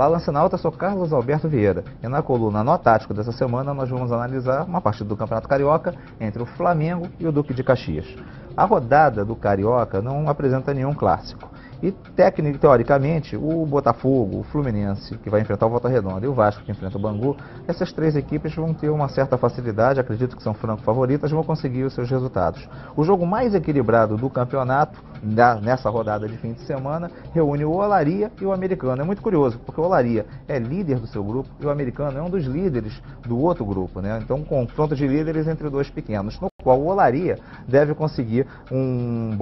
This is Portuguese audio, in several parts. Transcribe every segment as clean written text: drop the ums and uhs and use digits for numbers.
Olá, Lancinalta, sou Carlos Alberto Vieira e na coluna Nó Tático dessa semana nós vamos analisar uma partida do Campeonato Carioca entre o Flamengo e o Duque de Caxias. A rodada do Carioca não apresenta nenhum clássico e, teoricamente, o Botafogo, o Fluminense, que vai enfrentar o Volta Redonda, e o Vasco, que enfrenta o Bangu, essas três equipes vão ter uma certa facilidade, acredito que são franco-favoritas, vão conseguir os seus resultados. O jogo mais equilibrado do campeonato, nessa rodada de fim de semana, reúne o Olaria e o Americano. É muito curioso, porque o Olaria é líder do seu grupo e o Americano é um dos líderes do outro grupo, né? Então, um confronto de líderes entre dois pequenos, no qual o Olaria deve conseguir um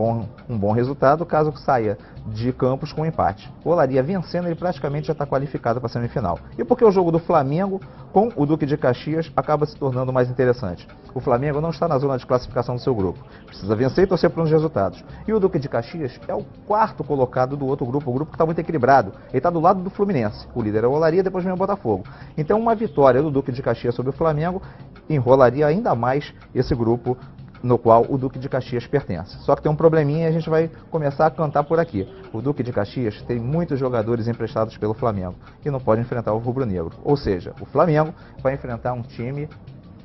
bom resultado caso saia de campos com empate. O Olaria vencendo, ele praticamente já está qualificado para a semifinal. E porque o jogo do Flamengo com o Duque de Caxias acaba se tornando mais interessante. O Flamengo não está na zona de classificação do seu grupo. Precisa vencer e torcer por uns resultados. E o Duque de Caxias é o quarto colocado do outro grupo, o grupo que está muito equilibrado. Ele está do lado do Fluminense. O líder é o Olaria, depois vem o Botafogo. Então uma vitória do Duque de Caxias sobre o Flamengo enrolaria ainda mais esse grupo no qual o Duque de Caxias pertence. Só que tem um probleminha e a gente vai começar a cantar por aqui. O Duque de Caxias tem muitos jogadores emprestados pelo Flamengo e não pode enfrentar o rubro-negro. Ou seja, o Flamengo vai enfrentar um time,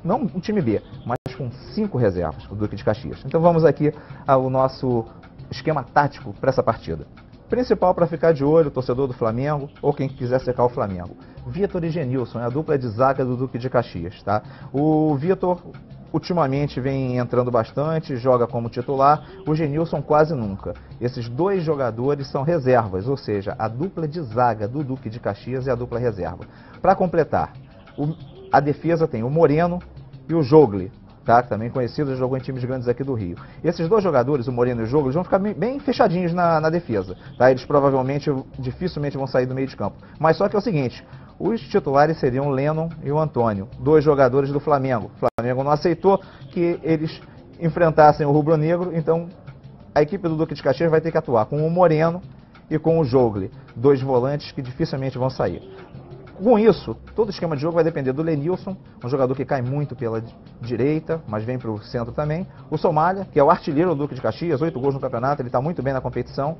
não um time B, mas com 5 reservas, o Duque de Caxias. Então vamos aqui ao nosso esquema tático para essa partida. Principal para ficar de olho, o torcedor do Flamengo ou quem quiser secar o Flamengo. Vitor e Genilson é a dupla de zaga do Duque de Caxias, tá? O Vitor ultimamente vem entrando bastante, joga como titular, o Genilson quase nunca. Esses dois jogadores são reservas, ou seja, a dupla de zaga do Duque de Caxias é a dupla reserva. Para completar, a defesa tem o Moreno e o Jogli, tá? Também conhecido, jogou em times grandes aqui do Rio. Esses dois jogadores, o Moreno e o Jogli, vão ficar bem fechadinhos na defesa, tá? Eles provavelmente, dificilmente vão sair do meio de campo. Mas só que é o seguinte, os titulares seriam o Lennon e o Antônio, dois jogadores do Flamengo. O Flamengo não aceitou que eles enfrentassem o rubro-negro, então a equipe do Duque de Caxias vai ter que atuar com o Moreno e com o Jogli, dois volantes que dificilmente vão sair. Com isso, todo o esquema de jogo vai depender do Lenilson, um jogador que cai muito pela direita, mas vem para o centro também. O Somália, que é o artilheiro do Duque de Caxias, 8 gols no campeonato, ele está muito bem na competição.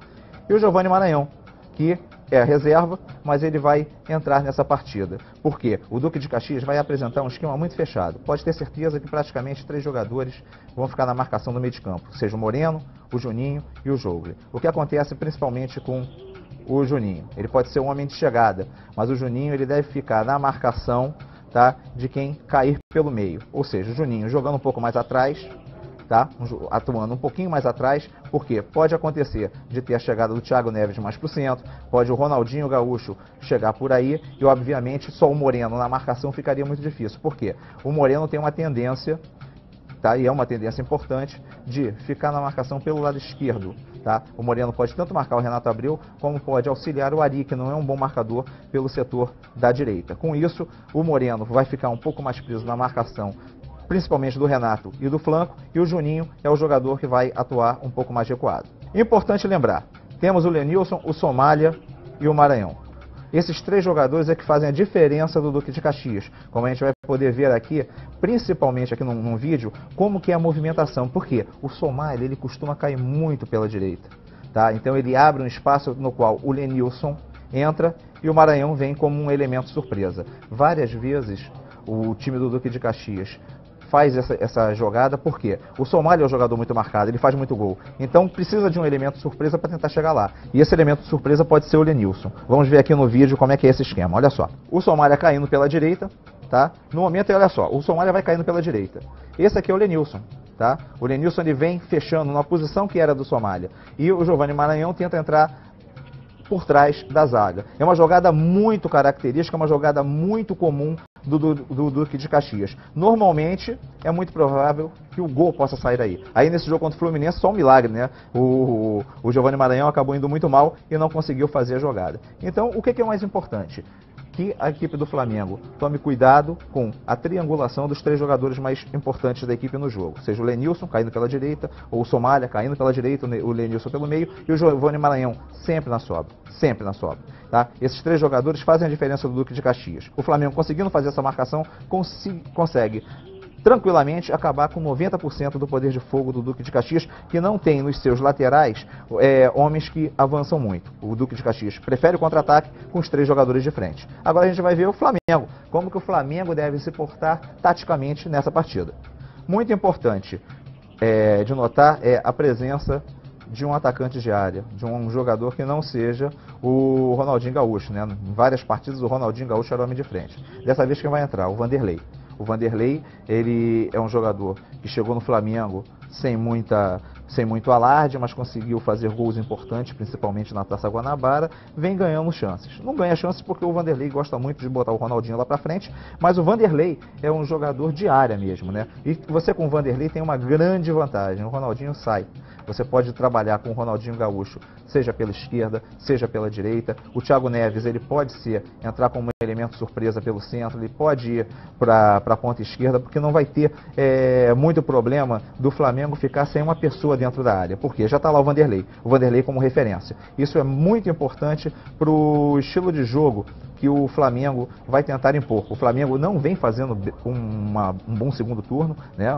E o Giovani Maranhão, que é a reserva, mas ele vai entrar nessa partida. Por quê? O Duque de Caxias vai apresentar um esquema muito fechado. Pode ter certeza que praticamente 3 jogadores vão ficar na marcação do meio de campo, seja o Moreno, o Juninho e o Jogli. O que acontece principalmente com o Juninho? Ele pode ser um homem de chegada, mas o Juninho ele deve ficar na marcação, tá, de quem cair pelo meio. Ou seja, o Juninho jogando um pouco mais atrás, tá? Atuando um pouquinho mais atrás, porque pode acontecer de ter a chegada do Thiago Neves mais para o centro, pode o Ronaldinho Gaúcho chegar por aí e, obviamente, só o Moreno na marcação ficaria muito difícil. Por quê? O Moreno tem uma tendência, tá? E é uma tendência importante, de ficar na marcação pelo lado esquerdo, tá? O Moreno pode tanto marcar o Renato Abreu, como pode auxiliar o Ari, que não é um bom marcador, pelo setor da direita. Com isso, o Moreno vai ficar um pouco mais preso na marcação, principalmente do Renato e do flanco, e o Juninho é o jogador que vai atuar um pouco mais recuado. Importante lembrar, temos o Lenilson, o Somália e o Maranhão. Esses 3 jogadores é que fazem a diferença do Duque de Caxias, como a gente vai poder ver aqui, principalmente aqui num vídeo, como que é a movimentação, porque o Somália ele costuma cair muito pela direita, tá? Então ele abre um espaço no qual o Lenilson entra e o Maranhão vem como um elemento surpresa. Várias vezes o time do Duque de Caxias faz essa jogada, porque o Somália é um jogador muito marcado, ele faz muito gol. Então precisa de um elemento surpresa para tentar chegar lá. E esse elemento surpresa pode ser o Lenilson. Vamos ver aqui no vídeo como é que é esse esquema. Olha só, o Somália caindo pela direita, tá? No momento, olha só, o Somália vai caindo pela direita. Esse aqui é o Lenilson, tá? O Lenilson ele vem fechando na posição que era do Somália. E o Giovani Maranhão tenta entrar por trás da zaga. É uma jogada muito característica, uma jogada muito comum do Duque de Caxias. Normalmente, é muito provável que o gol possa sair daí. Aí nesse jogo contra o Fluminense, só um milagre, né? O Giovani Maranhão acabou indo muito mal e não conseguiu fazer a jogada. Então, o que é o mais importante? Que a equipe do Flamengo tome cuidado com a triangulação dos 3 jogadores mais importantes da equipe no jogo. Seja o Lenilson caindo pela direita, ou o Somália caindo pela direita, o Lenilson pelo meio, e o Giovani Maranhão sempre na sobra. Sempre na sobra. Tá? Esses 3 jogadores fazem a diferença do Duque de Caxias. O Flamengo, conseguindo fazer essa marcação, consegue tranquilamente acabar com 90% do poder de fogo do Duque de Caxias, que não tem nos seus laterais homens que avançam muito. O Duque de Caxias prefere o contra-ataque com os 3 jogadores de frente. Agora a gente vai ver o Flamengo, como que o Flamengo deve se portar taticamente nessa partida. Muito importante de notar é a presença de um atacante de área, de um jogador que não seja o Ronaldinho Gaúcho, né? Em várias partidas o Ronaldinho Gaúcho era o homem de frente. Dessa vez quem vai entrar? O Vanderlei. O Vanderlei, ele é um jogador que chegou no Flamengo sem muito alarde, mas conseguiu fazer gols importantes, principalmente na Taça Guanabara, vem ganhando chances. Não ganha chances porque o Vanderlei gosta muito de botar o Ronaldinho lá pra frente, mas o Vanderlei é um jogador de área mesmo, né? E você com o Vanderlei tem uma grande vantagem, o Ronaldinho sai. Você pode trabalhar com o Ronaldinho Gaúcho, seja pela esquerda, seja pela direita. O Thiago Neves, ele pode entrar como um elemento surpresa pelo centro, ele pode ir para a ponta esquerda, porque não vai ter muito problema do Flamengo ficar sem uma pessoa dentro da área. Porque já está lá o Vanderlei como referência. Isso é muito importante para o estilo de jogo que o Flamengo vai tentar impor. O Flamengo não vem fazendo um bom segundo turno, né?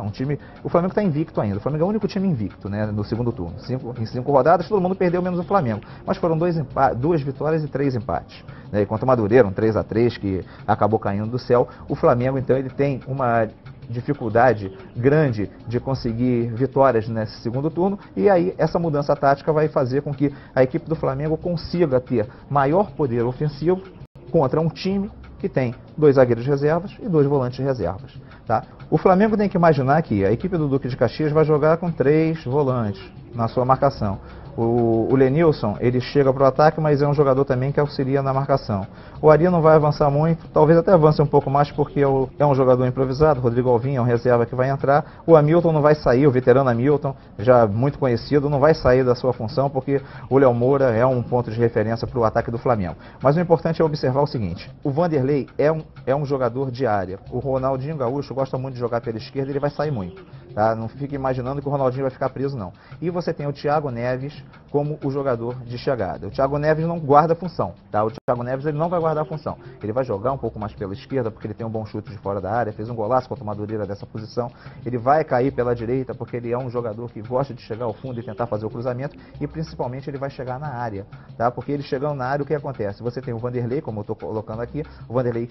O Flamengo está invicto ainda. O Flamengo é o único time invicto, né, no segundo turno. Em 5 rodadas, todo mundo perdeu menos o Flamengo. Mas foram 2 vitórias e 3 empates. Né? Enquanto o Madureira, um 3-3 que acabou caindo do céu, o Flamengo, então, ele tem uma dificuldade grande de conseguir vitórias nesse segundo turno, e aí essa mudança tática vai fazer com que a equipe do Flamengo consiga ter maior poder ofensivo contra um time que tem 2 zagueiros reservas e 2 volantes reservas. Tá? O Flamengo tem que imaginar que a equipe do Duque de Caxias vai jogar com 3 volantes na sua marcação. O Lenilson, ele chega para o ataque, mas é um jogador também que auxilia na marcação. O Ari não vai avançar muito, talvez até avance um pouco mais, porque é um jogador improvisado. Rodrigo Alvim é um reserva que vai entrar. O Hamilton não vai sair, o veterano Hamilton, já muito conhecido, não vai sair da sua função, porque o Léo Moura é um ponto de referência para o ataque do Flamengo. Mas o importante é observar o seguinte: o Vanderlei é um jogador de área. O Ronaldinho Gaúcho gosta muito de jogar pela esquerda, ele vai sair muito. Tá? Não fique imaginando que o Ronaldinho vai ficar preso, não. E você tem o Thiago Neves como o jogador de chegada. O Thiago Neves não guarda a função, tá? O Thiago Neves, ele não vai guardar a função. Ele vai jogar um pouco mais pela esquerda, porque ele tem um bom chute de fora da área, fez um golaço contra o Madureira dessa posição. Ele vai cair pela direita, porque ele é um jogador que gosta de chegar ao fundo e tentar fazer o cruzamento, e principalmente ele vai chegar na área, tá? Porque ele chegando na área, o que acontece? Você tem o Vanderlei, como eu estou colocando aqui, o Vanderlei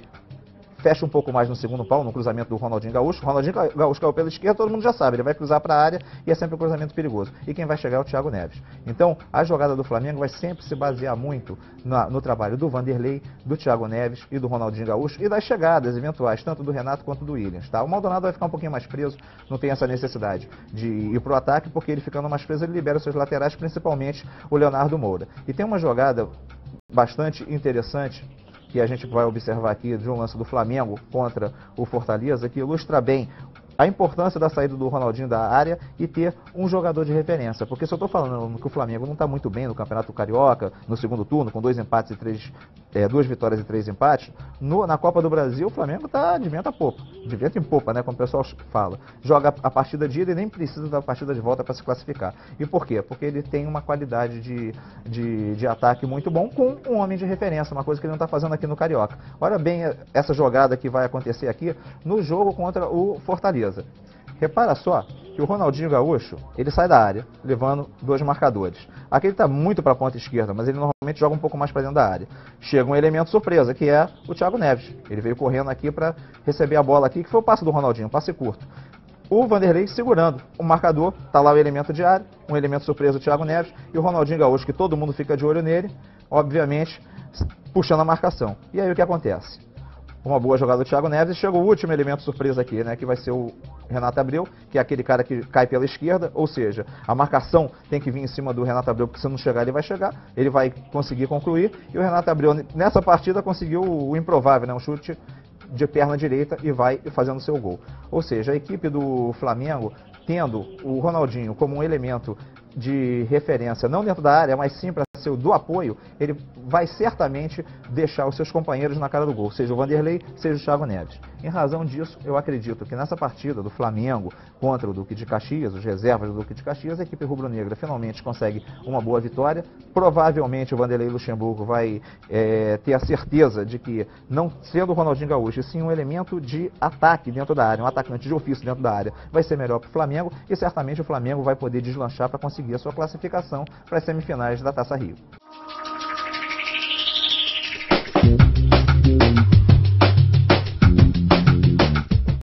fecha um pouco mais no segundo pau, no cruzamento do Ronaldinho Gaúcho. O Ronaldinho Gaúcho caiu pela esquerda, todo mundo já sabe, ele vai cruzar para a área e é sempre um cruzamento perigoso. E quem vai chegar é o Thiago Neves. Então, a jogada do Flamengo vai sempre se basear muito no trabalho do Vanderlei, do Thiago Neves e do Ronaldinho Gaúcho e das chegadas eventuais, tanto do Renato quanto do Williams. Tá? O Maldonado vai ficar um pouquinho mais preso, não tem essa necessidade de ir para o ataque, porque ele ficando mais preso, ele libera os seus laterais, principalmente o Leonardo Moura. E tem uma jogada bastante interessante que a gente vai observar aqui de um lance do Flamengo contra o Fortaleza, que ilustra bem a importância da saída do Ronaldinho da área e ter um jogador de referência. Porque se eu estou falando que o Flamengo não está muito bem no Campeonato Carioca, no segundo turno, com 2 vitórias e 3 empates, na Copa do Brasil o Flamengo está de vento em popa, né, como o pessoal fala. Joga a partida de ida e nem precisa da partida de volta para se classificar. E por quê? Porque ele tem uma qualidade de ataque muito bom com um homem de referência, uma coisa que ele não está fazendo aqui no Carioca. Olha bem essa jogada que vai acontecer aqui no jogo contra o Fortaleza. Repara só que o Ronaldinho Gaúcho, ele sai da área, levando 2 marcadores. Aqui ele está muito para a ponta esquerda, mas ele normalmente joga um pouco mais para dentro da área. Chega um elemento surpresa, que é o Thiago Neves. Ele veio correndo aqui para receber a bola aqui, que foi o passe do Ronaldinho, um passe curto. O Vanderlei segurando o marcador, está lá o elemento de área, um elemento surpresa, o Thiago Neves, e o Ronaldinho Gaúcho, que todo mundo fica de olho nele, obviamente, puxando a marcação. E aí o que acontece? Uma boa jogada do Thiago Neves, e chega o último elemento surpresa aqui, né, que vai ser o Renato Abreu, que é aquele cara que cai pela esquerda, ou seja, a marcação tem que vir em cima do Renato Abreu, porque se não chegar ele vai chegar, ele vai conseguir concluir, e o Renato Abreu nessa partida conseguiu o improvável, né, um chute de perna direita e vai fazendo seu gol. Ou seja, a equipe do Flamengo, tendo o Ronaldinho como um elemento de referência, não dentro da área, mas sim para do apoio, ele vai certamente deixar os seus companheiros na cara do gol, seja o Vanderlei, seja o Thiago Neves. Em razão disso, eu acredito que nessa partida do Flamengo contra o Duque de Caxias, os reservas do Duque de Caxias, a equipe rubro-negra finalmente consegue uma boa vitória. Provavelmente o Vanderlei Luxemburgo vai ter a certeza de que, não sendo o Ronaldinho Gaúcho, e sim um elemento de ataque dentro da área, um atacante de ofício dentro da área, vai ser melhor para o Flamengo e certamente o Flamengo vai poder deslanchar para conseguir a sua classificação para as semifinais da Taça Rio.